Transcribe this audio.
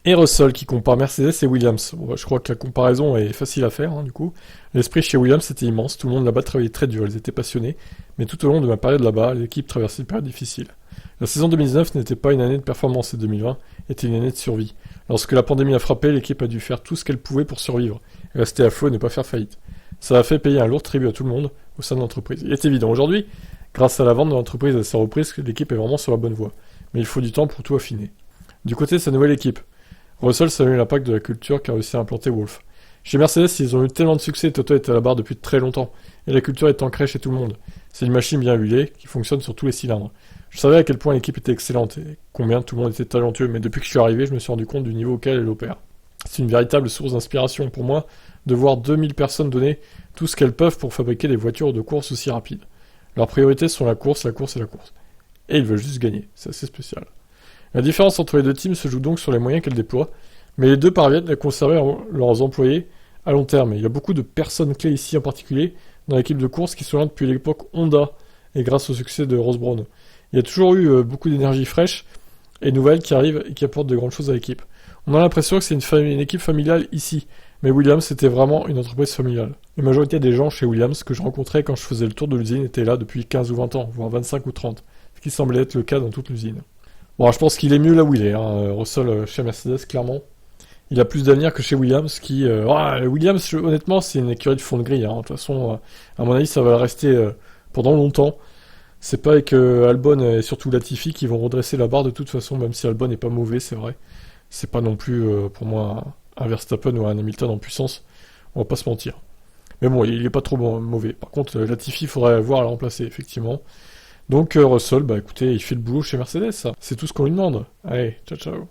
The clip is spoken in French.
Et Russell qui compare Mercedes et Williams. Bon, bah, je crois que la comparaison est facile à faire, hein, du coup. L'esprit chez Williams était immense, tout le monde là-bas travaillait très dur, ils étaient passionnés, mais tout au long de ma période là-bas, l'équipe traversait une période difficile. La saison 2019 n'était pas une année de performance et 2020 était une année de survie. Lorsque la pandémie a frappé, l'équipe a dû faire tout ce qu'elle pouvait pour survivre, et rester à flot et ne pas faire faillite. Ça a fait payer un lourd tribut à tout le monde au sein de l'entreprise. Il est évident aujourd'hui, grâce à la vente de l'entreprise et à sa reprise, que l'équipe est vraiment sur la bonne voie. Mais il faut du temps pour tout affiner. Du côté de sa nouvelle équipe, Russell salue l'impact de la culture qu'a réussi à implanter Wolff. Chez Mercedes, ils ont eu tellement de succès, Toto est à la barre depuis très longtemps, et la culture est ancrée chez tout le monde. C'est une machine bien huilée, qui fonctionne sur tous les cylindres. Je savais à quel point l'équipe était excellente, et combien tout le monde était talentueux, mais depuis que je suis arrivé, je me suis rendu compte du niveau auquel elle opère. C'est une véritable source d'inspiration pour moi, de voir 2000 personnes donner tout ce qu'elles peuvent pour fabriquer des voitures de course aussi rapides. Leurs priorités sont la course et la course. Et ils veulent juste gagner, c'est assez spécial. La différence entre les deux teams se joue donc sur les moyens qu'elles déploient, mais les deux parviennent à conserver leurs employés à long terme. Il y a beaucoup de personnes clés ici en particulier dans l'équipe de course qui sont là depuis l'époque Honda et grâce au succès de Ross Brawn. Il y a toujours eu beaucoup d'énergie fraîche et nouvelle qui arrive et qui apporte de grandes choses à l'équipe. On a l'impression que c'est une équipe familiale ici, mais Williams c'était vraiment une entreprise familiale. La majorité des gens chez Williams que je rencontrais quand je faisais le tour de l'usine étaient là depuis 15 ou 20 ans, voire 25 ou 30, ce qui semblait être le cas dans toute l'usine. Bon, je pense qu'il est mieux là où il est, hein. Russell chez Mercedes, clairement. Il a plus d'avenir que chez Williams, Williams, honnêtement, c'est une écurie de fond de grille, hein. De toute façon, à mon avis, ça va rester pendant longtemps. C'est pas avec Albon et surtout Latifi qui vont redresser la barre de toute façon, même si Albon n'est pas mauvais, c'est vrai. C'est pas non plus, pour moi, un Verstappen ou un Hamilton en puissance. On va pas se mentir. Mais bon, il est pas trop mauvais. Par contre, Latifi, il faudrait voir à le remplacer, effectivement. Donc Russell, bah écoutez, il fait le boulot chez Mercedes, ça. C'est tout ce qu'on lui demande. Allez, ciao ciao.